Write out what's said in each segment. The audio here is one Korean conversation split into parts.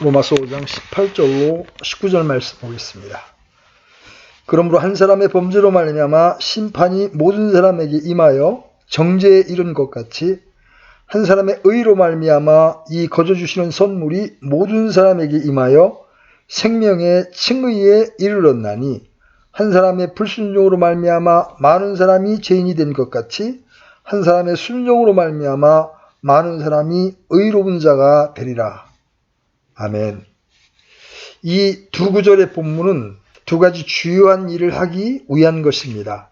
로마서 5장 18절로 19절 말씀 보겠습니다. 그러므로 한 사람의 범죄로 말미암아 심판이 모든 사람에게 임하여 정죄에 이른 것 같이 한 사람의 의로 말미암아 이 거저 주시는 선물이 모든 사람에게 임하여 생명의 칭의에 이르렀나니 한 사람의 불순종으로 말미암아 많은 사람이 죄인이 된 것 같이 한 사람의 순종으로 말미암아 많은 사람이 의로운 자가 되리라. 아멘. 이 두 구절의 본문은 두 가지 주요한 일을 하기 위한 것입니다.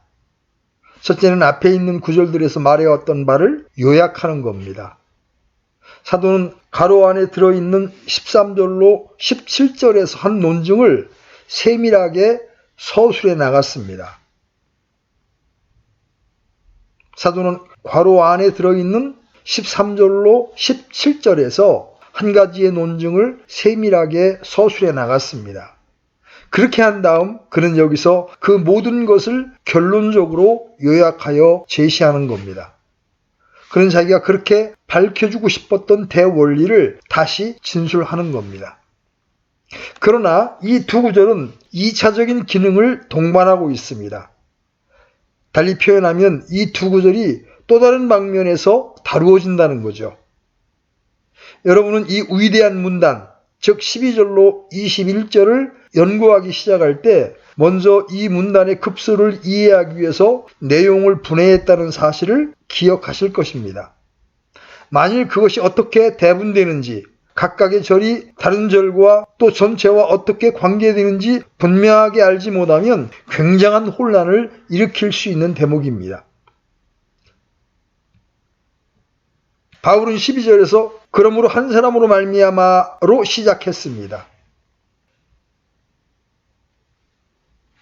첫째는 앞에 있는 구절들에서 말해왔던 바를 요약하는 겁니다. 사도는 가로 안에 들어있는 13절로 17절에서 한 논증을 세밀하게 서술해 나갔습니다. 사도는 괄호 안에 들어있는 13절로 17절에서 한 가지의 논증을 세밀하게 서술해 나갔습니다. 그렇게 한 다음 그는 여기서 그 모든 것을 결론적으로 요약하여 제시하는 겁니다. 그는 자기가 그렇게 밝혀주고 싶었던 대원리를 다시 진술하는 겁니다. 그러나 이 두 구절은 2차적인 기능을 동반하고 있습니다. 달리 표현하면 이 두 구절이 또 다른 방면에서 다루어진다는 거죠. 여러분은 이 위대한 문단, 즉 12절로 21절을 연구하기 시작할 때 먼저 이 문단의 급소를 이해하기 위해서 내용을 분해했다는 사실을 기억하실 것입니다. 만일 그것이 어떻게 대분되는지, 각각의 절이 다른 절과 또 전체와 어떻게 관계되는지 분명하게 알지 못하면 굉장한 혼란을 일으킬 수 있는 대목입니다. 바울은 12절에서 그러므로 한 사람으로 말미암아로 시작했습니다.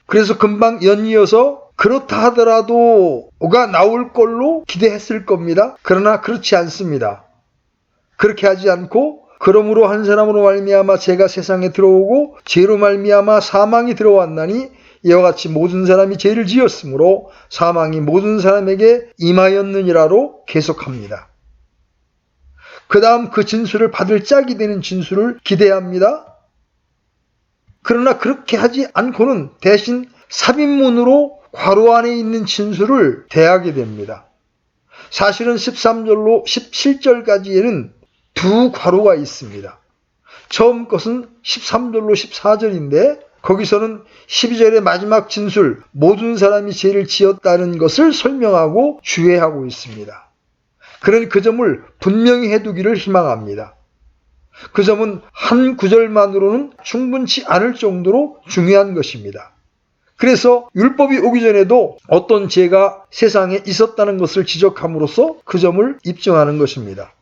그래서 금방 연이어서 그렇다 하더라도가 나올 걸로 기대했을 겁니다. 그러나 그렇지 않습니다. 그렇게 하지 않고 그러므로 한 사람으로 말미암아 죄가 세상에 들어오고 죄로 말미암아 사망이 들어왔나니 이와 같이 모든 사람이 죄를 지었으므로 사망이 모든 사람에게 임하였느니라로 계속합니다. 그 다음 그 진술을 받을 짝이 되는 진술을 기대합니다. 그러나 그렇게 하지 않고는 대신 삽입문으로 괄호 안에 있는 진술을 대하게 됩니다. 사실은 13절로 17절까지에는 두 괄호가 있습니다. 처음 것은 13절로 14절인데 거기서는 12절의 마지막 진술, 모든 사람이 죄를 지었다는 것을 설명하고 주의하고 있습니다. 그는 그 점을 분명히 해두기를 희망합니다. 그 점은 한 구절만으로는 충분치 않을 정도로 중요한 것입니다. 그래서 율법이 오기 전에도 어떤 죄가 세상에 있었다는 것을 지적함으로써 그 점을 입증하는 것입니다.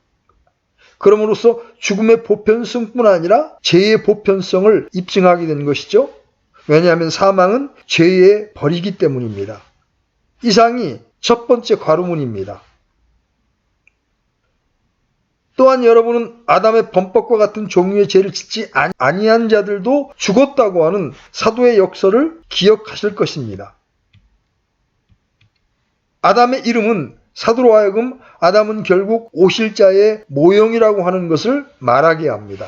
그럼으로써 죽음의 보편성뿐 아니라 죄의 보편성을 입증하게 된 것이죠. 왜냐하면 사망은 죄의 벌이기 때문입니다. 이상이 첫 번째 괄호문입니다. 또한 여러분은 아담의 범법과 같은 종류의 죄를 짓지 아니한 자들도 죽었다고 하는 사도의 역설을 기억하실 것입니다. 아담의 이름은 사도로 하여금 아담은 결국 오실 자의 모형이라고 하는 것을 말하게 합니다.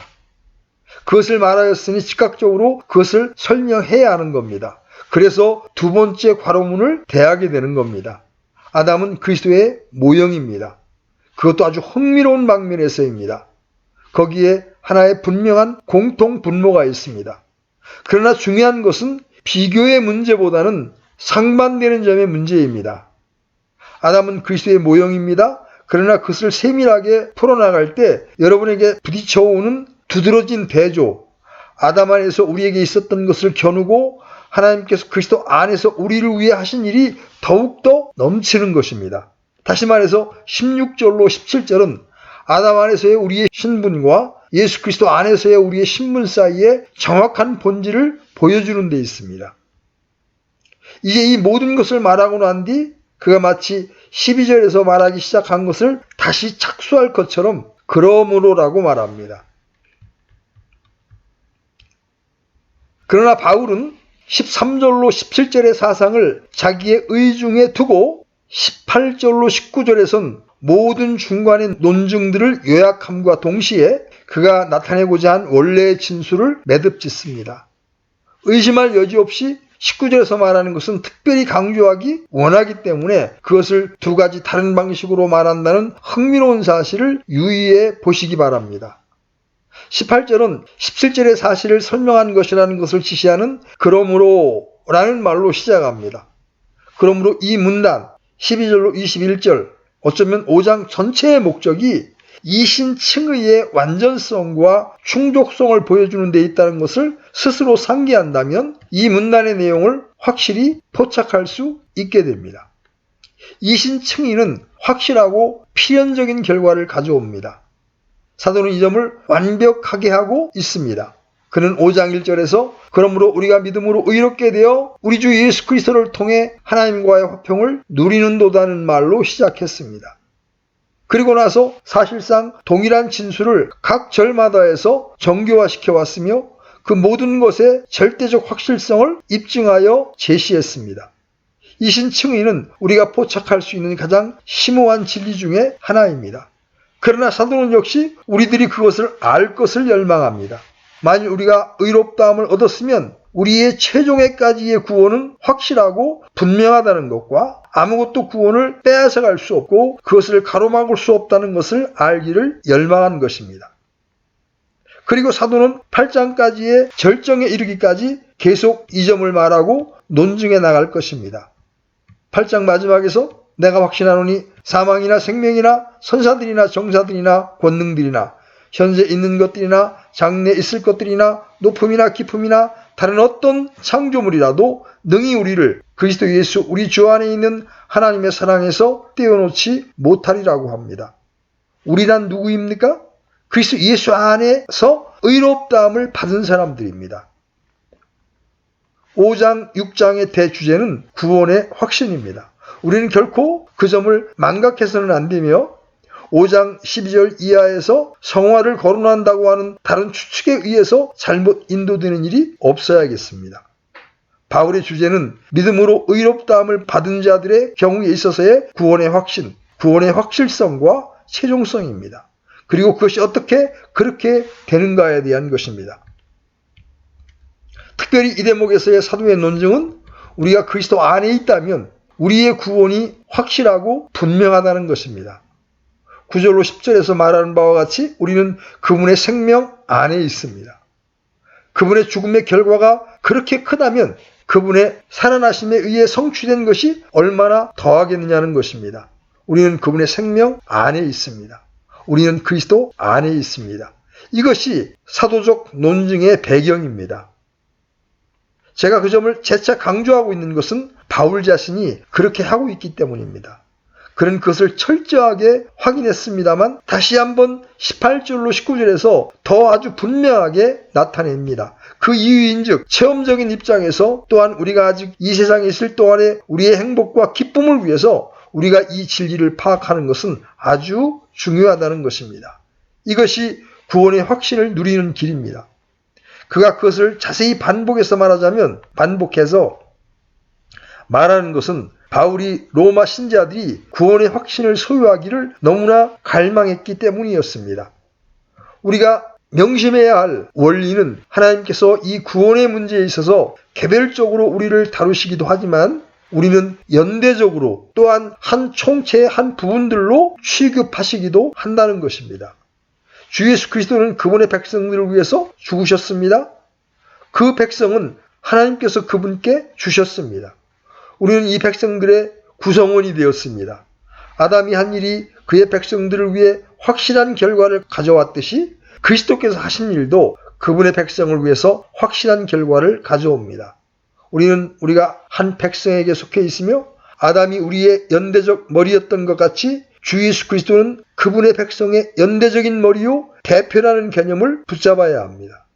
그것을 말하였으니 즉각적으로 그것을 설명해야 하는 겁니다. 그래서 두 번째 괄호문을 대하게 되는 겁니다. 아담은 그리스도의 모형입니다. 그것도 아주 흥미로운 방면에서입니다. 거기에 하나의 분명한 공통 분모가 있습니다. 그러나 중요한 것은 비교의 문제보다는 상반되는 점의 문제입니다. 아담은 그리스도의 모형입니다. 그러나 그것을 세밀하게 풀어나갈 때 여러분에게 부딪혀오는 두드러진 대조, 아담 안에서 우리에게 있었던 것을 겨누고 하나님께서 그리스도 안에서 우리를 위해 하신 일이 더욱더 넘치는 것입니다. 다시 말해서 16절로 17절은 아담 안에서의 우리의 신분과 예수 그리스도 안에서의 우리의 신분 사이에 정확한 본질을 보여주는 데 있습니다. 이제 이 모든 것을 말하고 난 뒤 그가 마치 12절에서 말하기 시작한 것을 다시 착수할 것처럼 그러므로라고 말합니다. 그러나 바울은 13절로 17절의 사상을 자기의 의중에 두고 18절로 19절에선 모든 중간의 논증들을 요약함과 동시에 그가 나타내고자 한 원래의 진술을 매듭짓습니다. 의심할 여지 없이 19절에서 말하는 것은 특별히 강조하기 원하기 때문에 그것을 두 가지 다른 방식으로 말한다는 흥미로운 사실을 유의해 보시기 바랍니다. 18절은 17절의 사실을 설명한 것이라는 것을 지시하는 그러므로 라는 말로 시작합니다. 그러므로 이 문단 12절로 21절 어쩌면 5장 전체의 목적이 이신칭의의 완전성과 충족성을 보여주는 데 있다는 것을 스스로 상기한다면 이 문단의 내용을 확실히 포착할 수 있게 됩니다. 이신칭의는 확실하고 필연적인 결과를 가져옵니다. 사도는 이 점을 완벽하게 하고 있습니다. 그는 5장 1절에서 그러므로 우리가 믿음으로 의롭게 되어 우리 주 예수 그리스도를 통해 하나님과의 화평을 누리는도다는 말로 시작했습니다. 그리고 나서 사실상 동일한 진술을 각 절마다 해서 정교화시켜 왔으며 그 모든 것의 절대적 확실성을 입증하여 제시했습니다. 이신칭의는 우리가 포착할 수 있는 가장 심오한 진리 중에 하나입니다. 그러나 사도는 역시 우리들이 그것을 알 것을 열망합니다. 만일 우리가 의롭다함을 얻었으면 우리의 최종에까지의 구원은 확실하고 분명하다는 것과 아무것도 구원을 빼앗아갈 수 없고 그것을 가로막을 수 없다는 것을 알기를 열망한 것입니다. 그리고 사도는 8장까지의 절정에 이르기까지 계속 이 점을 말하고 논증해 나갈 것입니다. 8장 마지막에서 내가 확신하노니 사망이나 생명이나 선사들이나 정사들이나 권능들이나 현재 있는 것들이나 장래 있을 것들이나 높음이나 깊음이나 다른 어떤 창조물이라도 능히 우리를 그리스도 예수 우리 주 안에 있는 하나님의 사랑에서 떼어놓지 못하리라고 합니다. 우리란 누구입니까? 그리스도 예수 안에서 의롭다함을 받은 사람들입니다. 5장, 6장의 대주제는 구원의 확신입니다. 우리는 결코 그 점을 망각해서는 안 되며 5장 12절 이하에서 성화를 거론한다고 하는 다른 추측에 의해서 잘못 인도되는 일이 없어야겠습니다. 바울의 주제는 믿음으로 의롭다함을 받은 자들의 경우에 있어서의 구원의 확신, 구원의 확실성과 최종성입니다. 그리고 그것이 어떻게 그렇게 되는가에 대한 것입니다. 특별히 이 대목에서의 사도의 논증은 우리가 그리스도 안에 있다면 우리의 구원이 확실하고 분명하다는 것입니다. 9절로 10절에서 말하는 바와 같이 우리는 그분의 생명 안에 있습니다. 그분의 죽음의 결과가 그렇게 크다면 그분의 살아나심에 의해 성취된 것이 얼마나 더하겠느냐는 것입니다. 우리는 그분의 생명 안에 있습니다. 우리는 그리스도 안에 있습니다. 이것이 사도적 논증의 배경입니다. 제가 그 점을 재차 강조하고 있는 것은 바울 자신이 그렇게 하고 있기 때문입니다. 그는 그것을 철저하게 확인했습니다만 다시 한번 18절로 19절에서 더 아주 분명하게 나타냅니다. 그 이유인즉 체험적인 입장에서 또한 우리가 아직 이 세상에 있을 동안에 우리의 행복과 기쁨을 위해서 우리가 이 진리를 파악하는 것은 아주 중요하다는 것입니다. 이것이 구원의 확신을 누리는 길입니다. 그가 그것을 자세히 반복해서 말하는 것은 바울이 로마 신자들이 구원의 확신을 소유하기를 너무나 갈망했기 때문이었습니다. 우리가 명심해야 할 원리는 하나님께서 이 구원의 문제에 있어서 개별적으로 우리를 다루시기도 하지만 우리는 연대적으로 또한 한 총체의 한 부분들로 취급하시기도 한다는 것입니다. 주 예수 그리스도는 그분의 백성들을 위해서 죽으셨습니다. 그 백성은 하나님께서 그분께 주셨습니다. 우리는 이 백성들의 구성원이 되었습니다. 아담이 한 일이 그의 백성들을 위해 확실한 결과를 가져왔듯이 그리스도께서 하신 일도 그분의 백성을 위해서 확실한 결과를 가져옵니다. 우리가 한 백성에게 속해 있으며 아담이 우리의 연대적 머리였던 것 같이 주 예수 그리스도는 그분의 백성의 연대적인 머리요 대표라는 개념을 붙잡아야 합니다.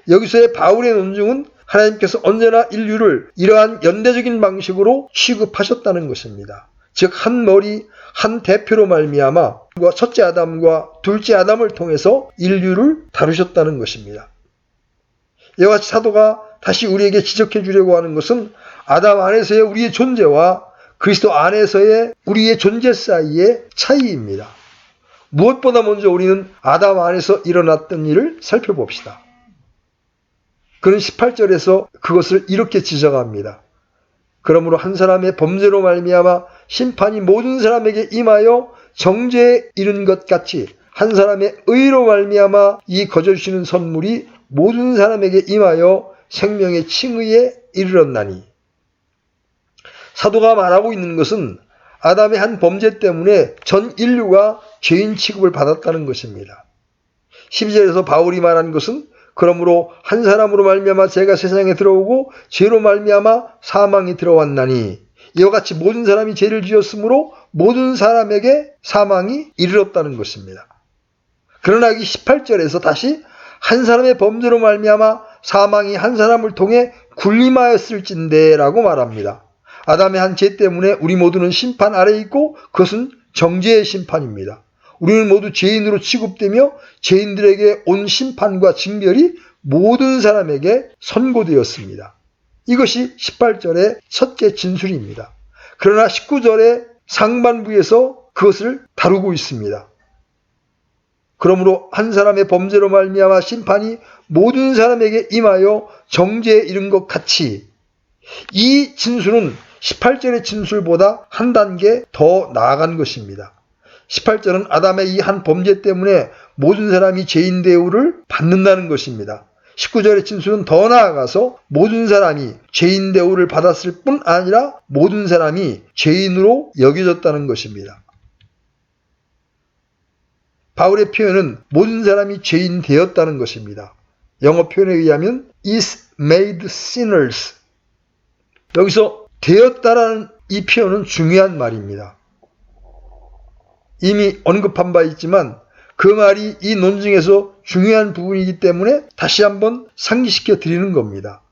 여기서의 바울의 논증은 하나님께서 언제나 인류를 이러한 연대적인 방식으로 취급하셨다는 것입니다. 즉 한 머리, 한 대표로 말미암아 첫째 아담과 둘째 아담을 통해서 인류를 다루셨다는 것입니다. 이와 같이 사도가 다시 우리에게 지적해 주려고 하는 것은 아담 안에서의 우리의 존재와 그리스도 안에서의 우리의 존재 사이의 차이입니다. 무엇보다 먼저 우리는 아담 안에서 일어났던 일을 살펴봅시다. 그는 18절에서 그것을 이렇게 지적합니다. 그러므로 한 사람의 범죄로 말미암아 심판이 모든 사람에게 임하여 정죄에 이른 것 같이 한 사람의 의로 말미암아 이 거저주시는 선물이 모든 사람에게 임하여 생명의 칭의에 이르렀나니. 사도가 말하고 있는 것은 아담의 한 범죄 때문에 전 인류가 죄인 취급을 받았다는 것입니다. 12절에서 바울이 말한 것은 그러므로 한 사람으로 말미암아 죄가 세상에 들어오고 죄로 말미암아 사망이 들어왔나니 이와 같이 모든 사람이 죄를 지었으므로 모든 사람에게 사망이 이르렀다는 것입니다. 그러나 이 18절에서 다시 한 사람의 범죄로 말미암아 사망이 한 사람을 통해 군림하였을진대 라고 말합니다. 아담의 한 죄 때문에 우리 모두는 심판 아래에 있고 그것은 정죄의 심판입니다. 우리는 모두 죄인으로 취급되며 죄인들에게 온 심판과 징벌이 모든 사람에게 선고되었습니다. 이것이 18절의 첫째 진술입니다. 그러나 19절의 상반부에서 그것을 다루고 있습니다. 그러므로 한 사람의 범죄로 말미암아 심판이 모든 사람에게 임하여 정죄에 이른 것 같이 이 진술은 18절의 진술보다 한 단계 더 나아간 것입니다. 18절은 아담의 이 한 범죄 때문에 모든 사람이 죄인 대우를 받는다는 것입니다. 19절의 진술은 더 나아가서 모든 사람이 죄인 대우를 받았을 뿐 아니라 모든 사람이 죄인으로 여겨졌다는 것입니다. 바울의 표현은 모든 사람이 죄인 되었다는 것입니다. 영어 표현에 의하면 is made sinners. 여기서 되었다라는 이 표현은 중요한 말입니다. 이미 언급한 바 있지만 그 말이 이 논증에서 중요한 부분이기 때문에 다시 한번 상기시켜 드리는 겁니다.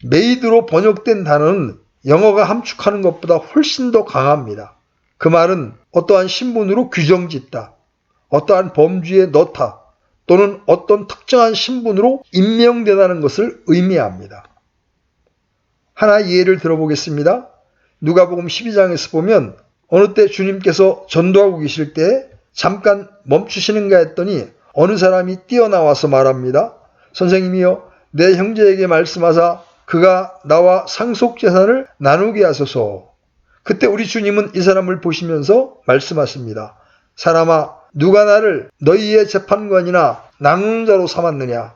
made로 번역된 단어는 영어가 함축하는 것보다 훨씬 더 강합니다. 그 말은 어떠한 신분으로 규정짓다, 어떠한 범주에 넣다, 또는 어떤 특정한 신분으로 임명되다는 것을 의미합니다. 하나 예를 들어보겠습니다. 누가복음 12장에서 보면 어느 때 주님께서 전도하고 계실 때 잠깐 멈추시는가 했더니 어느 사람이 뛰어나와서 말합니다. 선생님이여, 내 형제에게 말씀하사 그가 나와 상속재산을 나누게 하소서. 그때 우리 주님은 이 사람을 보시면서 말씀하십니다. 사람아, 누가 나를 너희의 재판관이나 나누는 자로 삼았느냐?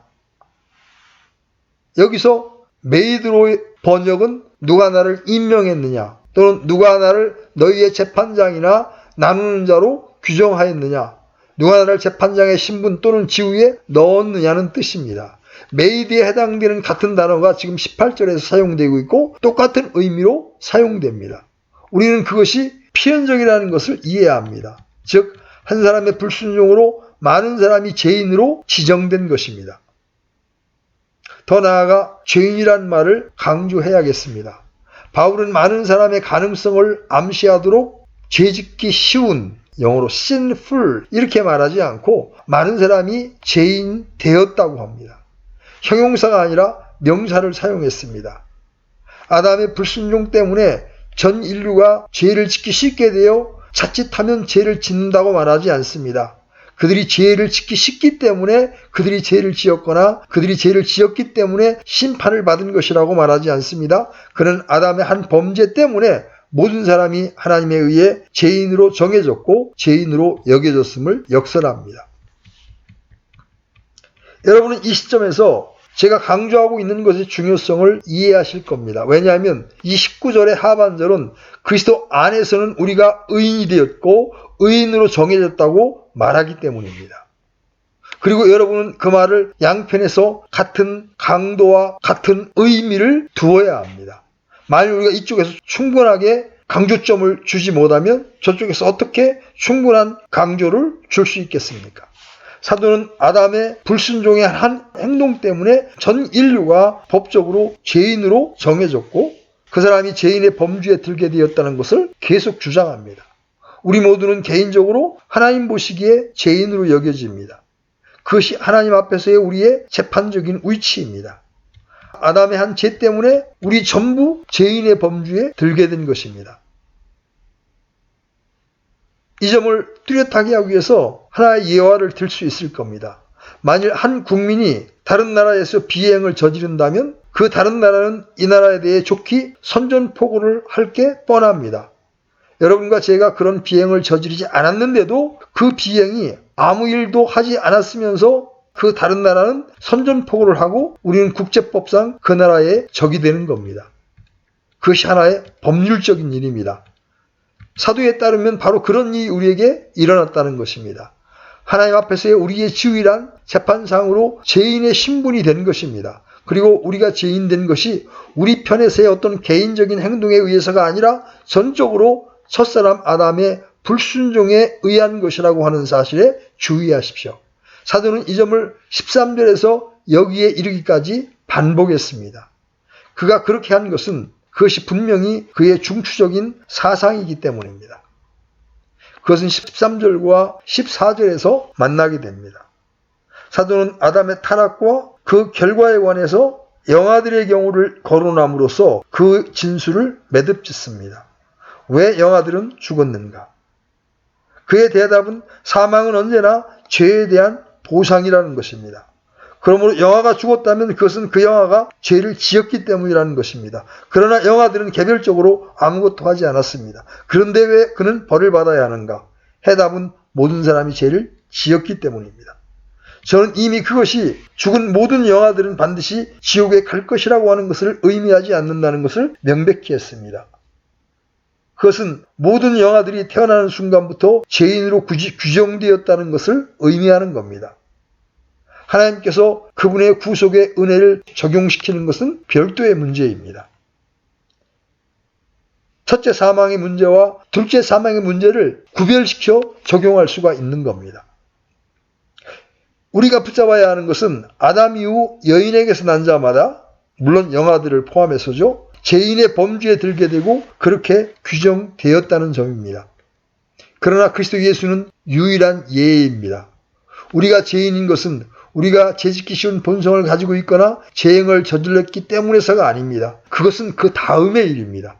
여기서 메이드로의 번역은 누가 나를 임명했느냐, 또는 누가 나를 너희의 재판장이나 나누는 자로 규정하였느냐, 누가 나를 재판장의 신분 또는 지위에 넣었느냐는 뜻입니다. 메이드에 해당되는 같은 단어가 지금 18절에서 사용되고 있고 똑같은 의미로 사용됩니다. 우리는 그것이 필연적이라는 것을 이해해야 합니다. 즉, 한 사람의 불순종으로 많은 사람이 죄인으로 지정된 것입니다. 더 나아가 죄인이란 말을 강조해야겠습니다. 바울은 많은 사람의 가능성을 암시하도록 죄짓기 쉬운, 영어로 sinful 이렇게 말하지 않고 많은 사람이 죄인 되었다고 합니다. 형용사가 아니라 명사를 사용했습니다. 아담의 불순종 때문에 전 인류가 죄를 짓기 쉽게 되어 자칫하면 죄를 짓는다고 말하지 않습니다. 그들이 죄를 짓기 쉽기 때문에 그들이 죄를 지었거나 그들이 죄를 지었기 때문에 심판을 받은 것이라고 말하지 않습니다. 그는 아담의 한 범죄 때문에 모든 사람이 하나님에 의해 죄인으로 정해졌고 죄인으로 여겨졌음을 역설합니다. 여러분은 이 시점에서 제가 강조하고 있는 것의 중요성을 이해하실 겁니다. 왜냐하면 이 19절의 하반절은 그리스도 안에서는 우리가 의인이 되었고 의인으로 정해졌다고 말하기 때문입니다. 그리고 여러분은 그 말을 양편에서 같은 강도와 같은 의미를 두어야 합니다. 만일 우리가 이쪽에서 충분하게 강조점을 주지 못하면 저쪽에서 어떻게 충분한 강조를 줄 수 있겠습니까? 사도는 아담의 불순종의 한 행동 때문에 전 인류가 법적으로 죄인으로 정해졌고 그 사람이 죄인의 범주에 들게 되었다는 것을 계속 주장합니다. 우리 모두는 개인적으로 하나님 보시기에 죄인으로 여겨집니다. 그것이 하나님 앞에서의 우리의 재판적인 위치입니다. 아담의 한 죄 때문에 우리 전부 죄인의 범주에 들게 된 것입니다. 이 점을 뚜렷하게 하기 위해서 하나의 예화를 들 수 있을 겁니다. 만일 한 국민이 다른 나라에서 비행을 저지른다면 그 다른 나라는 이 나라에 대해 좋게 선전포고를 할 게 뻔합니다. 여러분과 제가 그런 비행을 저지르지 않았는데도 그 비행이 아무 일도 하지 않았으면서 그 다른 나라는 선전포고를 하고 우리는 국제법상 그 나라의 적이 되는 겁니다. 그것이 하나의 법률적인 일입니다. 사도에 따르면 바로 그런 일이 우리에게 일어났다는 것입니다. 하나님 앞에서의 우리의 지위란 재판상으로 죄인의 신분이 된 것입니다. 그리고 우리가 죄인된 것이 우리 편에서의 어떤 개인적인 행동에 의해서가 아니라 전적으로 첫사람 아담의 불순종에 의한 것이라고 하는 사실에 주의하십시오. 사도는 이 점을 13절에서 여기에 이르기까지 반복했습니다. 그가 그렇게 한 것은 그것이 분명히 그의 중추적인 사상이기 때문입니다. 그것은 13절과 14절에서 만나게 됩니다. 사도는 아담의 타락과 그 결과에 관해서 영아들의 경우를 거론함으로써 그 진술을 매듭짓습니다. 왜 영아들은 죽었는가? 그의 대답은 사망은 언제나 죄에 대한 보상이라는 것입니다. 그러므로 영아가 죽었다면 그것은 그 영아가 죄를 지었기 때문이라는 것입니다. 그러나 영아들은 개별적으로 아무것도 하지 않았습니다. 그런데 왜 그는 벌을 받아야 하는가? 해답은 모든 사람이 죄를 지었기 때문입니다. 저는 이미 그것이 죽은 모든 영아들은 반드시 지옥에 갈 것이라고 하는 것을 의미하지 않는다는 것을 명백히 했습니다. 그것은 모든 영아들이 태어나는 순간부터 죄인으로 규정되었다는 것을 의미하는 겁니다. 하나님께서 그분의 구속의 은혜를 적용시키는 것은 별도의 문제입니다. 첫째 사망의 문제와 둘째 사망의 문제를 구별시켜 적용할 수가 있는 겁니다. 우리가 붙잡아야 하는 것은 아담 이후 여인에게서 난 자마다, 물론 영아들을 포함해서죠, 죄인의 범주에 들게 되고 그렇게 규정되었다는 점입니다. 그러나 그리스도 예수는 유일한 예입니다. 우리가 죄인인 것은 우리가 죄짓기 쉬운 본성을 가지고 있거나 죄행을 저질렀기 때문에서가 아닙니다. 그것은 그 다음의 일입니다.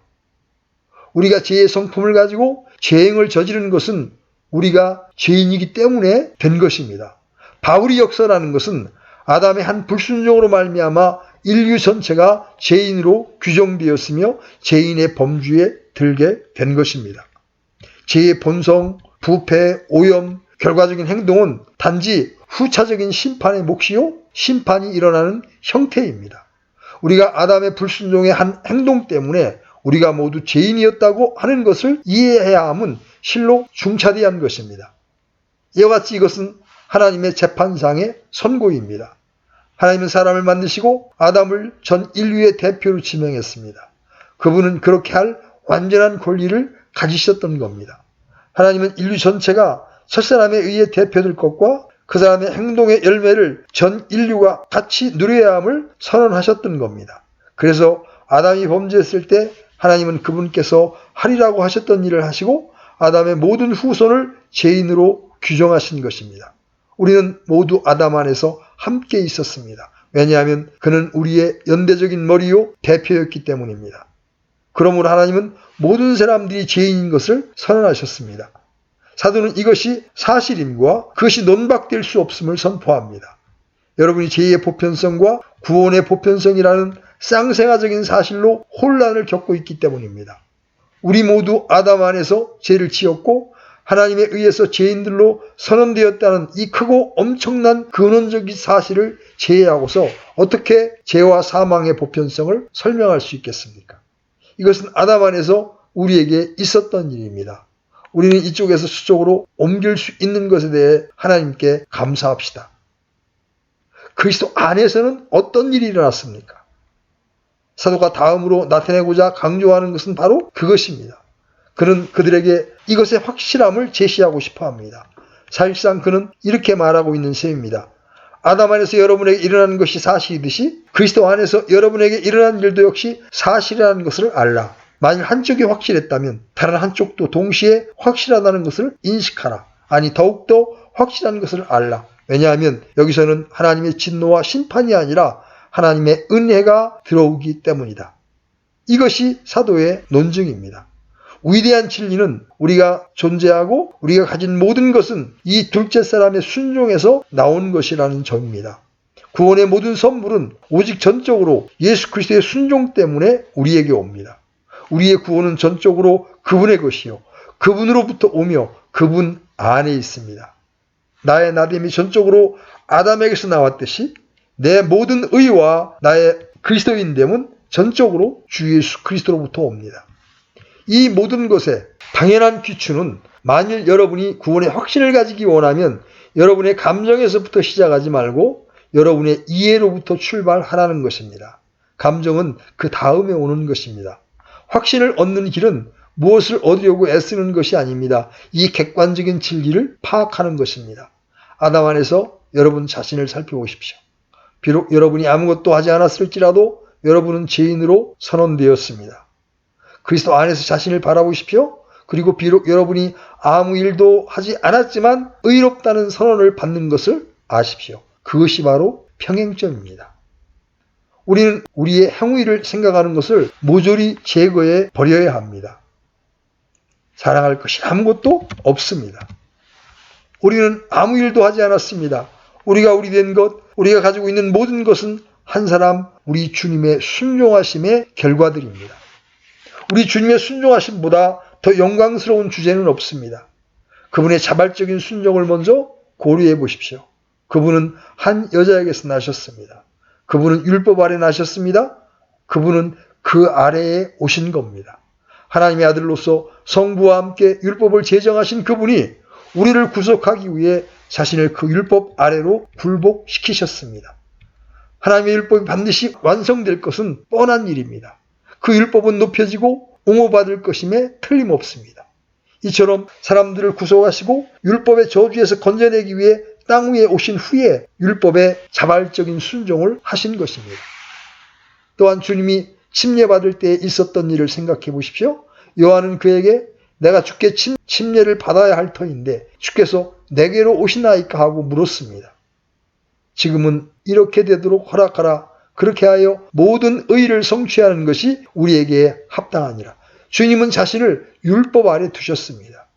우리가 죄의 성품을 가지고 죄행을 저지르는 것은 우리가 죄인이기 때문에 된 것입니다. 바울이 역설하는 것은 아담의 한 불순종으로 말미암아 인류 전체가 죄인으로 규정되었으며 죄인의 범주에 들게 된 것입니다. 죄의 본성, 부패, 오염, 결과적인 행동은 단지 후차적인 심판의 몫이요, 심판이 일어나는 형태입니다. 우리가 아담의 불순종의 한 행동 때문에 우리가 모두 죄인이었다고 하는 것을 이해해야 함은 실로 중차대한 것입니다. 이와 같이 이것은 하나님의 재판상의 선고입니다. 하나님은 사람을 만드시고 아담을 전 인류의 대표로 지명했습니다. 그분은 그렇게 할 완전한 권리를 가지셨던 겁니다. 하나님은 인류 전체가 첫사람에 의해 대표될 것과 그 사람의 행동의 열매를 전 인류가 같이 누려야 함을 선언하셨던 겁니다. 그래서 아담이 범죄했을 때 하나님은 그분께서 하리라고 하셨던 일을 하시고 아담의 모든 후손을 죄인으로 규정하신 것입니다. 우리는 모두 아담 안에서 함께 있었습니다. 왜냐하면 그는 우리의 연대적인 머리요 대표였기 때문입니다. 그러므로 하나님은 모든 사람들이 죄인인 것을 선언하셨습니다. 사도는 이것이 사실임과 그것이 논박될 수 없음을 선포합니다. 여러분이 죄의 보편성과 구원의 보편성이라는 쌍생아적인 사실로 혼란을 겪고 있기 때문입니다. 우리 모두 아담 안에서 죄를 지었고 하나님에 의해서 죄인들로 선언되었다는 이 크고 엄청난 근원적인 사실을 제외하고서 어떻게 죄와 사망의 보편성을 설명할 수 있겠습니까? 이것은 아담 안에서 우리에게 있었던 일입니다. 우리는 이쪽에서 수쪽으로 옮길 수 있는 것에 대해 하나님께 감사합시다. 그리스도 안에서는 어떤 일이 일어났습니까? 사도가 다음으로 나타내고자 강조하는 것은 바로 그것입니다. 그는 그들에게 이것의 확실함을 제시하고 싶어 합니다. 사실상 그는 이렇게 말하고 있는 셈입니다. 아담 안에서 여러분에게 일어난 것이 사실이듯이 그리스도 안에서 여러분에게 일어난 일도 역시 사실이라는 것을 알라. 만일 한쪽이 확실했다면 다른 한쪽도 동시에 확실하다는 것을 인식하라. 아니 더욱더 확실한 것을 알라. 왜냐하면 여기서는 하나님의 진노와 심판이 아니라 하나님의 은혜가 들어오기 때문이다. 이것이 사도의 논증입니다. 위대한 진리는 우리가 존재하고 우리가 가진 모든 것은 이 둘째 사람의 순종에서 나온 것이라는 점입니다. 구원의 모든 선물은 오직 전적으로 예수 그리스도의 순종 때문에 우리에게 옵니다. 우리의 구원은 전적으로 그분의 것이요 그분으로부터 오며 그분 안에 있습니다. 나의 나됨이 전적으로 아담에게서 나왔듯이 내 모든 의와 나의 그리스도인됨은 전적으로 주 예수 그리스도로부터 옵니다. 이 모든 것의 당연한 귀추는 만일 여러분이 구원의 확신을 가지기 원하면 여러분의 감정에서부터 시작하지 말고 여러분의 이해로부터 출발하라는 것입니다. 감정은 그 다음에 오는 것입니다. 확신을 얻는 길은 무엇을 얻으려고 애쓰는 것이 아닙니다. 이 객관적인 진리를 파악하는 것입니다. 아담 안에서 여러분 자신을 살펴보십시오. 비록 여러분이 아무것도 하지 않았을지라도 여러분은 죄인으로 선언되었습니다. 그리스도 안에서 자신을 바라보십시오. 그리고 비록 여러분이 아무 일도 하지 않았지만 의롭다는 선언을 받는 것을 아십시오. 그것이 바로 평행점입니다. 우리는 우리의 행위를 생각하는 것을 모조리 제거해 버려야 합니다. 자랑할 것이 아무것도 없습니다. 우리는 아무 일도 하지 않았습니다. 우리가 우리 된 것, 우리가 가지고 있는 모든 것은 한 사람 우리 주님의 순종하심의 결과들입니다. 우리 주님의 순종하심보다 더 영광스러운 주제는 없습니다. 그분의 자발적인 순종을 먼저 고려해 보십시오. 그분은 한 여자에게서 나셨습니다. 그분은 율법 아래 나셨습니다. 그분은 그 아래에 오신 겁니다. 하나님의 아들로서 성부와 함께 율법을 제정하신 그분이 우리를 구속하기 위해 자신을 그 율법 아래로 굴복시키셨습니다. 하나님의 율법이 반드시 완성될 것은 뻔한 일입니다. 그 율법은 높여지고 옹호받을 것임에 틀림없습니다. 이처럼 사람들을 구속하시고 율법의 저주에서 건져내기 위해 땅 위에 오신 후에 율법의 자발적인 순종을 하신 것입니다. 또한 주님이 침례받을 때 있었던 일을 생각해 보십시오. 요한은 그에게 내가 주께 침례를 받아야 할 터인데 주께서 내게로 오시나이까 하고 물었습니다. 지금은 이렇게 되도록 허락하라. 그렇게 하여 모든 의를 성취하는 것이 우리에게 합당하니라. 주님은 자신을 율법 아래 두셨습니다.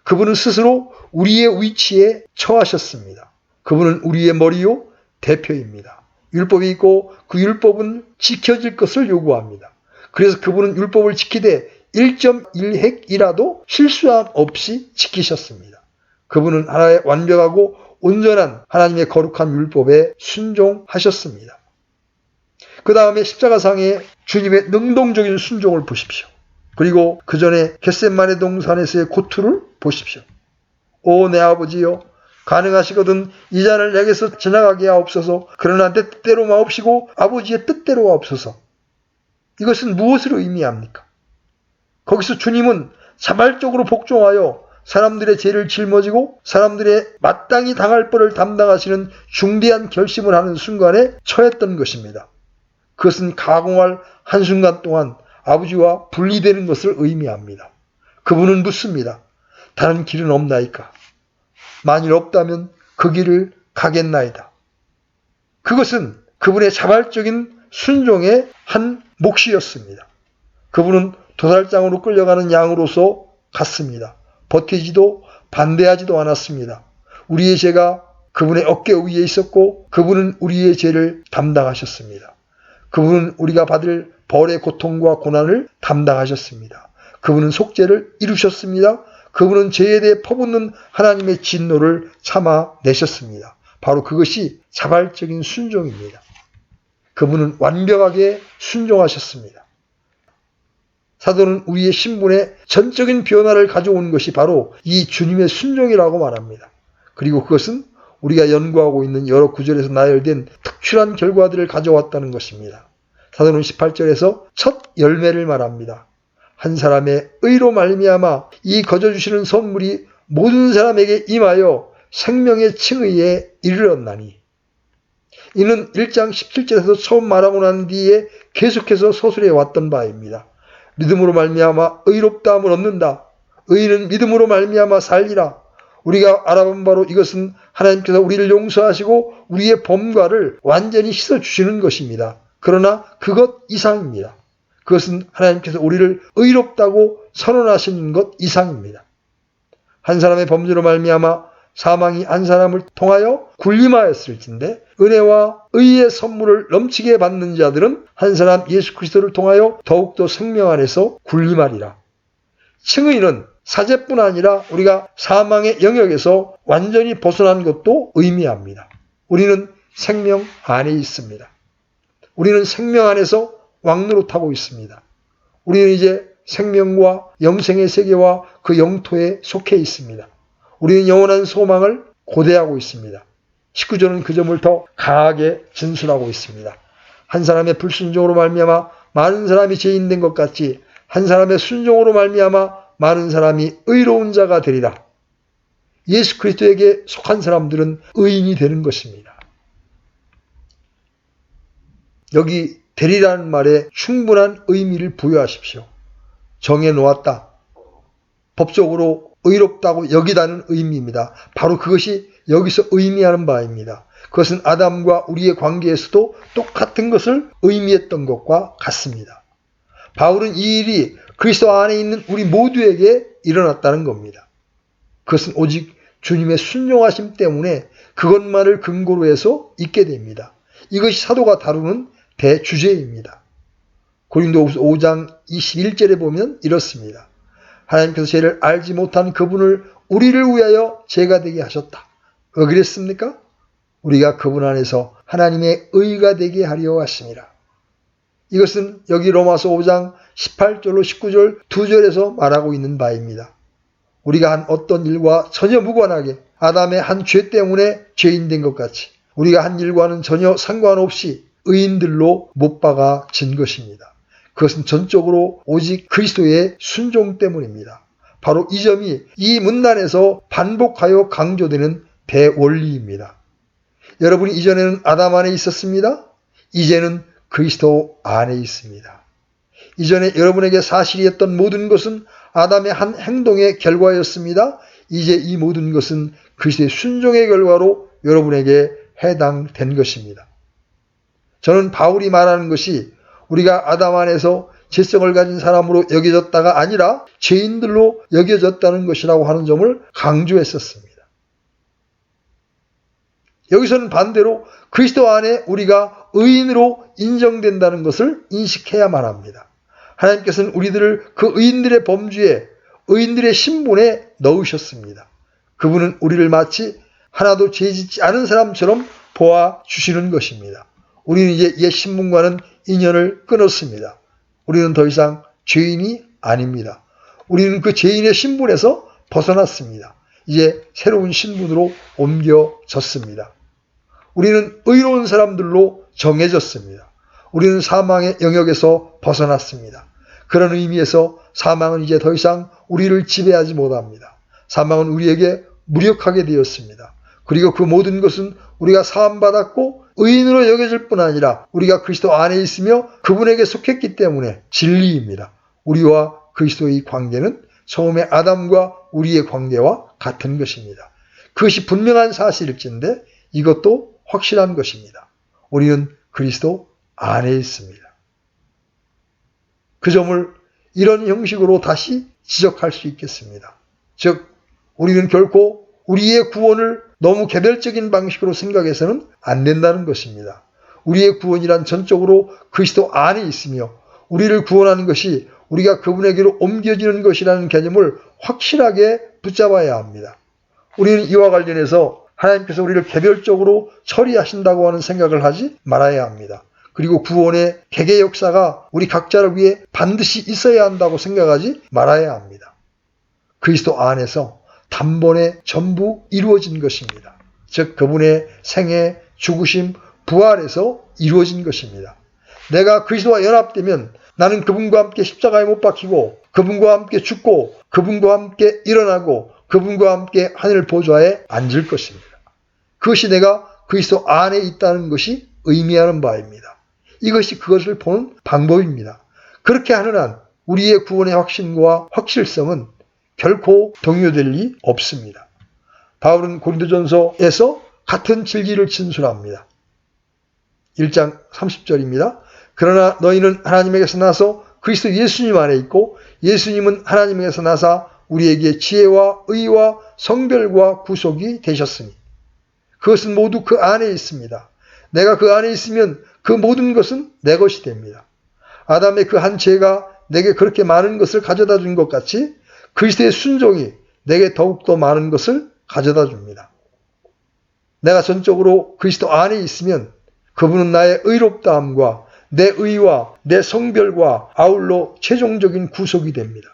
그분은 스스로 우리의 위치에 처하셨습니다. 그분은 우리의 머리요 대표입니다. 율법이 있고 그 율법은 지켜질 것을 요구합니다. 그래서 그분은 율법을 지키되 1.1획이라도 실수함 없이 지키셨습니다. 그분은 하나의 완벽하고 온전한 하나님의 거룩한 율법에 순종하셨습니다. 그 다음에 십자가상에 주님의 능동적인 순종을 보십시오. 그리고 그 전에 겟셋마네 동산에서의 고투를 보십시오. 오 내 아버지여 가능하시거든 이 잔을 내게서 지나가게 하옵소서. 그러나 내 뜻대로 마옵시고 아버지의 뜻대로 하옵소서. 이것은 무엇을 의미합니까? 거기서 주님은 자발적으로 복종하여 사람들의 죄를 짊어지고 사람들의 마땅히 당할 벌을 담당하시는 중대한 결심을 하는 순간에 처했던 것입니다. 그것은 가공할 한순간 동안 아버지와 분리되는 것을 의미합니다. 그분은 묻습니다. 다른 길은 없나이까? 만일 없다면 그 길을 가겠나이다. 그것은 그분의 자발적인 순종의 한 몫이었습니다. 그분은 도살장으로 끌려가는 양으로서 갔습니다. 버티지도 반대하지도 않았습니다. 우리의 죄가 그분의 어깨 위에 있었고 그분은 우리의 죄를 담당하셨습니다. 그분은 우리가 받을 벌의 고통과 고난을 담당하셨습니다. 그분은 속죄를 이루셨습니다. 그분은 죄에 대해 퍼붓는 하나님의 진노를 참아내셨습니다. 바로 그것이 자발적인 순종입니다. 그분은 완벽하게 순종하셨습니다. 사도는 우리의 신분의 전적인 변화를 가져온 것이 바로 이 주님의 순종이라고 말합니다. 그리고 그것은 우리가 연구하고 있는 여러 구절에서 나열된 특출한 결과들을 가져왔다는 것입니다. 사도는 18절에서 첫 열매를 말합니다. 한 사람의 의로 말미암아 이 거저주시는 선물이 모든 사람에게 임하여 생명의 칭의에 이르렀나니. 이는 1장 17절에서 처음 말하고 난 뒤에 계속해서 서술해 왔던 바입니다. 믿음으로 말미암아 의롭다함을 얻는다. 의인은 믿음으로 말미암아 살리라. 우리가 알아본 바로 이것은 하나님께서 우리를 용서하시고 우리의 범과를 완전히 씻어주시는 것입니다. 그러나 그것 이상입니다. 그것은 하나님께서 우리를 의롭다고 선언하시는 것 이상입니다. 한 사람의 범죄로 말미암아 사망이 한 사람을 통하여 군림하였을진데 은혜와 의의 선물을 넘치게 받는 자들은 한 사람 예수 그리스도를 통하여 더욱더 생명 안에서 군림하리라. 칭의는 사죄뿐 아니라 우리가 사망의 영역에서 완전히 벗어난 것도 의미합니다. 우리는 생명 안에 있습니다. 우리는 생명 안에서 왕노릇하고 있습니다. 우리는 이제 생명과 영생의 세계와 그 영토에 속해 있습니다. 우리는 영원한 소망을 고대하고 있습니다. 19절은 그 점을 더 강하게 진술하고 있습니다. 한 사람의 불순종으로 말미암아 많은 사람이 죄인된 것 같이 한 사람의 순종으로 말미암아 많은 사람이 의로운 자가 되리라. 예수 그리스도에게 속한 사람들은 의인이 되는 것입니다. 여기 되리라는 말에 충분한 의미를 부여하십시오. 정해놓았다. 법적으로 의롭다고 여기다는 의미입니다. 바로 그것이 여기서 의미하는 바입니다. 그것은 아담과 우리의 관계에서도 똑같은 것을 의미했던 것과 같습니다. 바울은 이 일이 그리스도 안에 있는 우리 모두에게 일어났다는 겁니다. 그것은 오직 주님의 순종하심 때문에 그것만을 근거로 해서 있게 됩니다. 이것이 사도가 다루는 대주제입니다. 고린도후서 5장 21절에 보면 이렇습니다. 하나님께서 죄를 알지 못한 그분을 우리를 위하여 죄가 되게 하셨다. 왜 그랬습니까? 우리가 그분 안에서 하나님의 의가 되게 하려 하심이라. 이것은 여기 로마서 5장 18절로 19절 2절에서 말하고 있는 바입니다. 우리가 한 어떤 일과 전혀 무관하게 아담의 한 죄 때문에 죄인된 것 같이 우리가 한 일과는 전혀 상관없이 의인들로 못 박아진 것입니다. 그것은 전적으로 오직 그리스도의 순종 때문입니다. 바로 이 점이 이 문단에서 반복하여 강조되는 대원리입니다. 여러분이 이전에는 아담 안에 있었습니다. 이제는 그리스도 안에 있습니다. 이전에 여러분에게 사실이었던 모든 것은 아담의 한 행동의 결과였습니다. 이제 이 모든 것은 그리스도의 순종의 결과로 여러분에게 해당된 것입니다. 저는 바울이 말하는 것이 우리가 아담 안에서 죄성을 가진 사람으로 여겨졌다가 아니라 죄인들로 여겨졌다는 것이라고 하는 점을 강조했었습니다. 여기서는 반대로 그리스도 안에 우리가 의인으로 인정된다는 것을 인식해야만 합니다. 하나님께서는 우리들을 그 의인들의 범주에, 의인들의 신분에 넣으셨습니다. 그분은 우리를 마치 하나도 죄짓지 않은 사람처럼 보아주시는 것입니다. 우리는 이제 옛 신분과는 인연을 끊었습니다. 우리는 더 이상 죄인이 아닙니다. 우리는 그 죄인의 신분에서 벗어났습니다. 이제 새로운 신분으로 옮겨졌습니다. 우리는 의로운 사람들로 정해졌습니다. 우리는 사망의 영역에서 벗어났습니다. 그런 의미에서 사망은 이제 더 이상 우리를 지배하지 못합니다. 사망은 우리에게 무력하게 되었습니다. 그리고 그 모든 것은 우리가 사함받았고 의인으로 여겨질 뿐 아니라 우리가 그리스도 안에 있으며 그분에게 속했기 때문에 진리입니다. 우리와 그리스도의 관계는 처음에 아담과 우리의 관계와 같은 것입니다. 그것이 분명한 사실일진데 이것도 확실한 것입니다. 우리는 그리스도 안에 있습니다. 그 점을 이런 형식으로 다시 지적할 수 있겠습니다. 즉, 우리는 결코 우리의 구원을 너무 개별적인 방식으로 생각해서는 안 된다는 것입니다. 우리의 구원이란 전적으로 그리스도 안에 있으며 우리를 구원하는 것이 우리가 그분에게로 옮겨지는 것이라는 개념을 확실하게 붙잡아야 합니다. 우리는 이와 관련해서 하나님께서 우리를 개별적으로 처리하신다고 하는 생각을 하지 말아야 합니다. 그리고 구원의 개개 역사가 우리 각자를 위해 반드시 있어야 한다고 생각하지 말아야 합니다. 그리스도 안에서 단번에 전부 이루어진 것입니다. 즉 그분의 생애, 죽으심, 부활에서 이루어진 것입니다. 내가 그리스도와 연합되면 나는 그분과 함께 십자가에 못 박히고 그분과 함께 죽고 그분과 함께 일어나고 그분과 함께 하늘 보좌에 앉을 것입니다. 그것이 내가 그리스도 안에 있다는 것이 의미하는 바입니다. 이것이 그것을 보는 방법입니다. 그렇게 하는 한 우리의 구원의 확신과 확실성은 결코 동요될 리 없습니다. 바울은 고린도전서에서 같은 진리를 진술합니다. 1장 30절입니다. 그러나 너희는 하나님에게서 나서 그리스도 예수님 안에 있고 예수님은 하나님에게서 나사 우리에게 지혜와 의와 성별과 구속이 되셨으니 그것은 모두 그 안에 있습니다. 내가 그 안에 있으면 그 모든 것은 내 것이 됩니다. 아담의 그 한 죄가 내게 그렇게 많은 것을 가져다 준 것 같이 그리스도의 순종이 내게 더욱더 많은 것을 가져다 줍니다. 내가 전적으로 그리스도 안에 있으면 그분은 나의 의롭다함과 내 의와 내 성별과 아울러 최종적인 구속이 됩니다.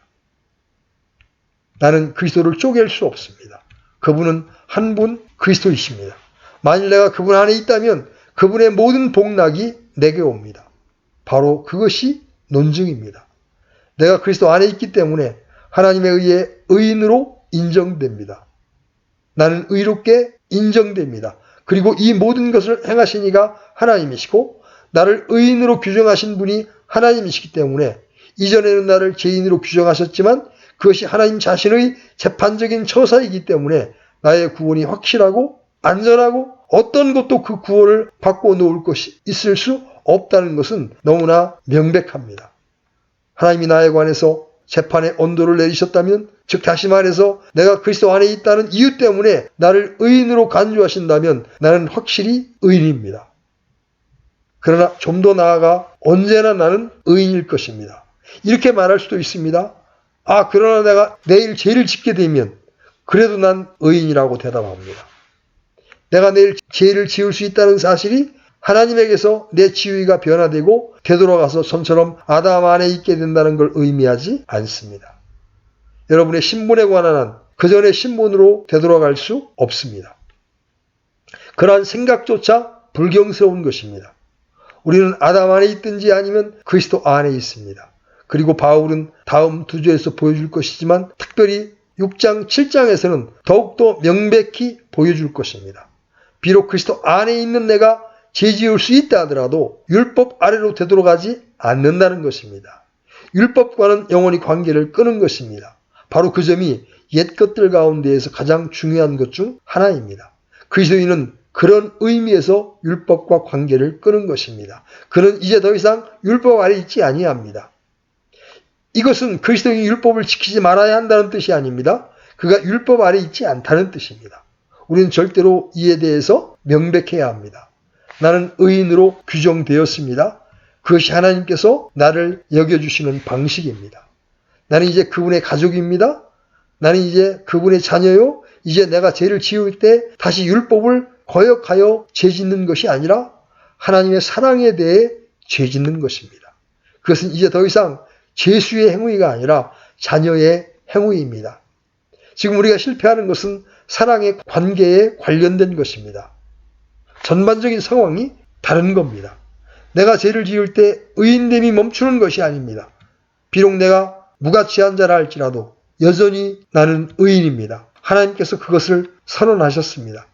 나는 그리스도를 쪼갤 수 없습니다. 그분은 한 분 그리스도이십니다. 만일 내가 그분 안에 있다면 그분의 모든 복락이 내게 옵니다. 바로 그것이 논증입니다. 내가 그리스도 안에 있기 때문에 하나님에 의해 의인으로 인정됩니다. 나는 의롭게 인정됩니다. 그리고 이 모든 것을 행하신 이가 하나님이시고 나를 의인으로 규정하신 분이 하나님이시기 때문에 이전에는 나를 죄인으로 규정하셨지만 그것이 하나님 자신의 재판적인 처사이기 때문에 나의 구원이 확실하고 안전하고 어떤 것도 그 구원을 바꿔놓을 것이 있을 수 없다는 것은 너무나 명백합니다. 하나님이 나에 관해서 재판의 온도를 내리셨다면, 즉 다시 말해서 내가 그리스도 안에 있다는 이유 때문에 나를 의인으로 간주하신다면 나는 확실히 의인입니다. 그러나 좀 더 나아가 언제나 나는 의인일 것입니다. 이렇게 말할 수도 있습니다. 그러나 내가 내일 죄를 짓게 되면 그래도 난 의인이라고 대답합니다. 내가 내일 죄를 지을 수 있다는 사실이 하나님에게서 내 지위가 변화되고 되돌아가서 전처럼 아담 안에 있게 된다는 걸 의미하지 않습니다. 여러분의 신분에 관한 한 그 전의 신분으로 되돌아갈 수 없습니다. 그러한 생각조차 불경스러운 것입니다. 우리는 아담 안에 있든지 아니면 그리스도 안에 있습니다. 그리고 바울은 다음 두 주에서 보여줄 것이지만 특별히 6장, 7장에서는 더욱더 명백히 보여줄 것입니다. 비록 그리스도 안에 있는 내가 죄 지을 수 있다 하더라도 율법 아래로 되돌아가지 않는다는 것입니다. 율법과는 영원히 관계를 끊은 것입니다. 바로 그 점이 옛 것들 가운데에서 가장 중요한 것 중 하나입니다. 그리스도인은 그런 의미에서 율법과 관계를 끊은 것입니다. 그는 이제 더 이상 율법 아래 있지 아니합니다. 이것은 그리스도인이 율법을 지키지 말아야 한다는 뜻이 아닙니다. 그가 율법 아래 있지 않다는 뜻입니다. 우리는 절대로 이에 대해서 명백해야 합니다. 나는 의인으로 규정되었습니다. 그것이 하나님께서 나를 여겨주시는 방식입니다. 나는 이제 그분의 가족입니다. 나는 이제 그분의 자녀요. 이제 내가 죄를 지을 때 다시 율법을 거역하여 죄 짓는 것이 아니라 하나님의 사랑에 대해 죄 짓는 것입니다. 그것은 이제 더 이상 죄수의 행위가 아니라 자녀의 행위입니다. 지금 우리가 실패하는 것은 사랑의 관계에 관련된 것입니다. 전반적인 상황이 다른 겁니다. 내가 죄를 지을 때 의인됨이 멈추는 것이 아닙니다. 비록 내가 무가치한 자라 할지라도 여전히 나는 의인입니다. 하나님께서 그것을 선언하셨습니다.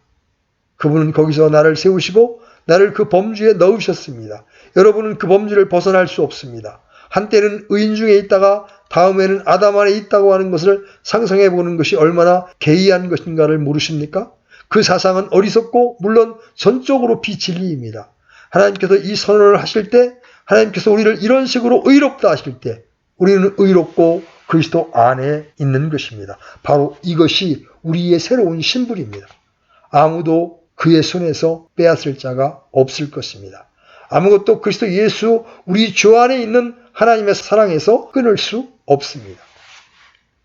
그분은 거기서 나를 세우시고 나를 그 범주에 넣으셨습니다. 여러분은 그 범주를 벗어날 수 없습니다. 한때는 의인 중에 있다가 다음에는 아담 안에 있다고 하는 것을 상상해 보는 것이 얼마나 개의한 것인가를 모르십니까? 그 사상은 어리석고 물론 전적으로 비진리입니다. 하나님께서 이 선언을 하실 때, 하나님께서 우리를 이런 식으로 의롭다 하실 때 우리는 의롭고 그리스도 안에 있는 것입니다. 바로 이것이 우리의 새로운 신분입니다. 아무도 그의 손에서 빼앗을 자가 없을 것입니다. 아무것도 그리스도 예수 우리 주 안에 있는 하나님의 사랑에서 끊을 수 없습니다.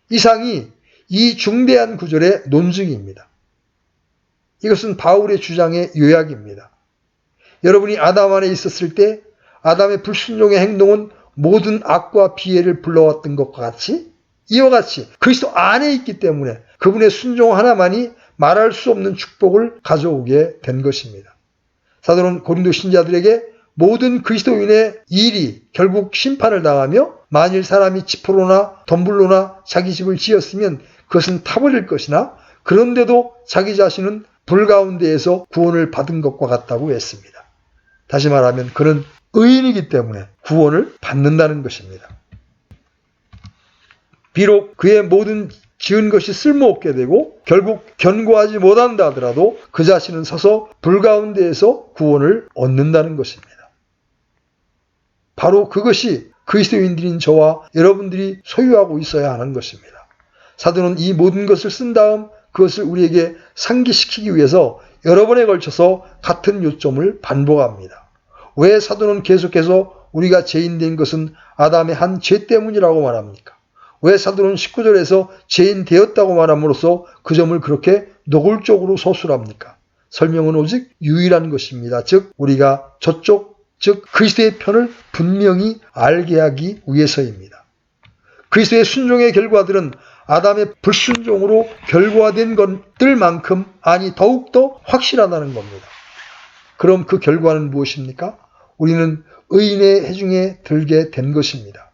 이상이 이 중대한 구절의 논증입니다. 이것은 바울의 주장의 요약입니다. 여러분이 아담 안에 있었을 때 아담의 불순종의 행동은 모든 악과 비애를 불러왔던 것과 같이 이와 같이 그리스도 안에 있기 때문에 그분의 순종 하나만이 말할 수 없는 축복을 가져오게 된 것입니다. 사도는 고린도 신자들에게 모든 그리스도인의 일이 결국 심판을 당하며 만일 사람이 지포로나 덤불로나 자기 집을 지었으면 그것은 타버릴 것이나 그런데도 자기 자신은 불 가운데에서 구원을 받은 것과 같다고 했습니다. 다시 말하면 그는 의인이기 때문에 구원을 받는다는 것입니다. 비록 그의 모든 지은 것이 쓸모없게 되고 결국 견고하지 못한다 하더라도 그 자신은 서서 불 가운데에서 구원을 얻는다는 것입니다. 바로 그것이 그리스도인들인 저와 여러분들이 소유하고 있어야 하는 것입니다. 사도는 이 모든 것을 쓴 다음 그것을 우리에게 상기시키기 위해서 여러 번에 걸쳐서 같은 요점을 반복합니다. 왜 사도는 계속해서 우리가 죄인된 것은 아담의 한 죄 때문이라고 말합니까? 왜 사도는 19절에서 죄인 되었다고 말함으로써 그 점을 그렇게 노골적으로 서술합니까? 설명은 오직 유일한 것입니다. 즉 우리가 저쪽, 즉 그리스도의 편을 분명히 알게 하기 위해서입니다. 그리스도의 순종의 결과들은 아담의 불순종으로 결과된 것들만큼 아니 더욱더 확실하다는 겁니다. 그럼 그 결과는 무엇입니까? 우리는 의인의 해중에 들게 된 것입니다.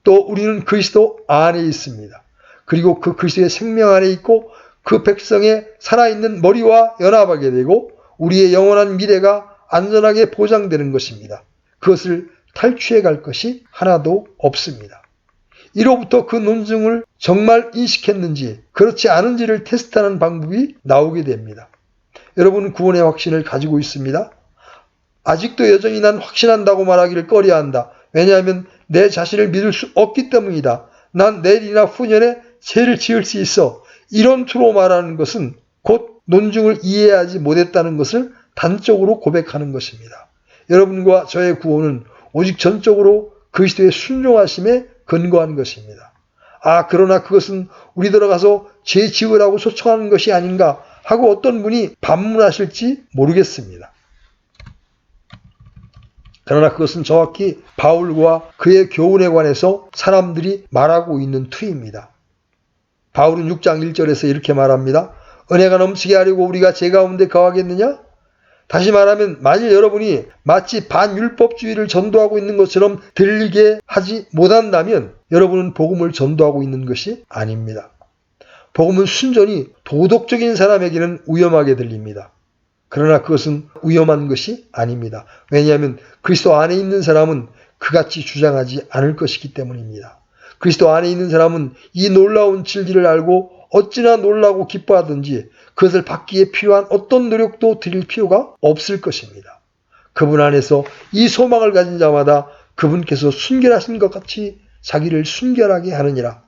또 우리는 그리스도 안에 있습니다. 그리고 그 그리스도의 생명 안에 있고 그 백성의 살아있는 머리와 연합하게 되고 우리의 영원한 미래가 안전하게 보장되는 것입니다. 그것을 탈취해 갈 것이 하나도 없습니다. 이로부터 그 논증을 정말 인식했는지 그렇지 않은지를 테스트하는 방법이 나오게 됩니다. 여러분은 구원의 확신을 가지고 있습니다. 아직도 여전히 난 확신한다고 말하기를 꺼려한다. 왜냐하면 내 자신을 믿을 수 없기 때문이다. 난 내일이나 후년에 죄를 지을 수 있어. 이런 투로 말하는 것은 곧 논증을 이해하지 못했다는 것을 단적으로 고백하는 것입니다. 여러분과 저의 구원은 오직 전적으로 그리스도의 순종하심에 근거한 것입니다. 그러나 그것은 우리 들어가서 죄 지으라고 소청하는 것이 아닌가 하고 어떤 분이 반문하실지 모르겠습니다. 그러나 그것은 정확히 바울과 그의 교훈에 관해서 사람들이 말하고 있는 투입니다. 바울은 6장 1절에서 이렇게 말합니다. 은혜가 넘치게 하려고 우리가 죄 가운데 거하겠느냐? 다시 말하면 만일 여러분이 마치 반율법주의를 전도하고 있는 것처럼 들리게 하지 못한다면 여러분은 복음을 전도하고 있는 것이 아닙니다. 복음은 순전히 도덕적인 사람에게는 위험하게 들립니다. 그러나 그것은 위험한 것이 아닙니다. 왜냐하면 그리스도 안에 있는 사람은 그같이 주장하지 않을 것이기 때문입니다. 그리스도 안에 있는 사람은 이 놀라운 진리를 알고 어찌나 놀라고 기뻐하든지 그것을 받기에 필요한 어떤 노력도 드릴 필요가 없을 것입니다. 그분 안에서 이 소망을 가진 자마다 그분께서 순결하신 것 같이 자기를 순결하게 하느니라.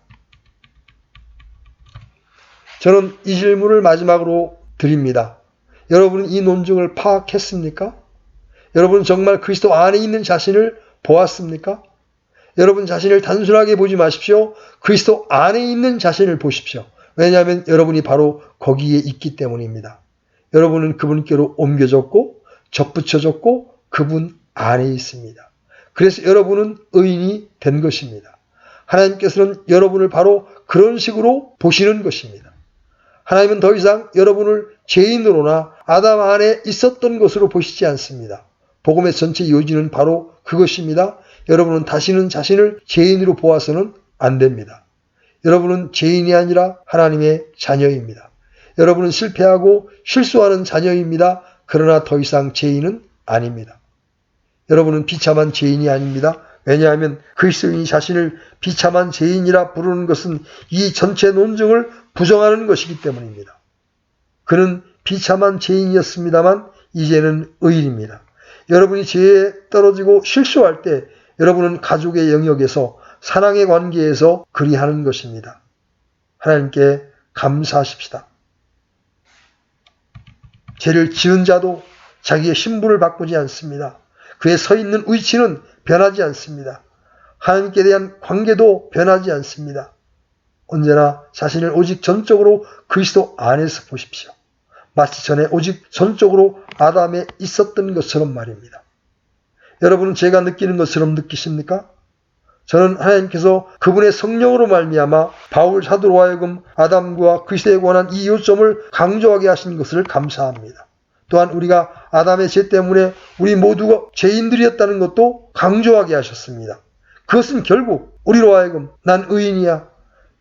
저는 이 질문을 마지막으로 드립니다. 여러분은 이 논증을 파악했습니까? 여러분은 정말 그리스도 안에 있는 자신을 보았습니까? 여러분 자신을 단순하게 보지 마십시오. 그리스도 안에 있는 자신을 보십시오. 왜냐하면 여러분이 바로 거기에 있기 때문입니다. 여러분은 그분께로 옮겨졌고 접붙여졌고 그분 안에 있습니다. 그래서 여러분은 의인이 된 것입니다. 하나님께서는 여러분을 바로 그런 식으로 보시는 것입니다. 하나님은 더 이상 여러분을 죄인으로나 아담 안에 있었던 것으로 보시지 않습니다. 복음의 전체 요지는 바로 그것입니다. 여러분은 다시는 자신을 죄인으로 보아서는 안 됩니다. 여러분은 죄인이 아니라 하나님의 자녀입니다. 여러분은 실패하고 실수하는 자녀입니다. 그러나 더 이상 죄인은 아닙니다. 여러분은 비참한 죄인이 아닙니다. 왜냐하면 그리스도인이 자신을 비참한 죄인이라 부르는 것은 이 전체 논증을 부정하는 것이기 때문입니다. 그는 비참한 죄인이었습니다만 이제는 의인입니다. 여러분이 죄에 떨어지고 실수할 때 여러분은 가족의 영역에서 사랑의 관계에서 그리하는 것입니다. 하나님께 감사하십시다. 죄를 지은 자도 자기의 신분을 바꾸지 않습니다. 그의 서 있는 위치는 변하지 않습니다. 하나님께 대한 관계도 변하지 않습니다. 언제나 자신을 오직 전적으로 그리스도 안에서 보십시오. 마치 전에 오직 전적으로 아담에 있었던 것처럼 말입니다. 여러분은 제가 느끼는 것처럼 느끼십니까? 저는 하나님께서 그분의 성령으로 말미암아 바울 사도로 하여금 아담과 그리스도에 관한 이 요점을 강조하게 하신 것을 감사합니다. 또한 우리가 아담의 죄 때문에 우리 모두가 죄인들이었다는 것도 강조하게 하셨습니다. 그것은 결국 우리로 하여금 난 의인이야.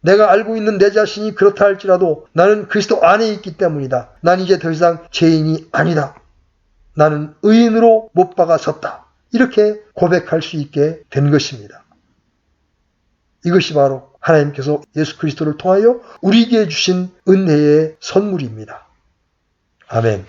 내가 알고 있는 내 자신이 그렇다 할지라도 나는 그리스도 안에 있기 때문이다. 난 이제 더 이상 죄인이 아니다. 나는 의인으로 못 박아섰다. 이렇게 고백할 수 있게 된 것입니다. 이것이 바로 하나님께서 예수 그리스도를 통하여 우리에게 주신 은혜의 선물입니다. 아멘.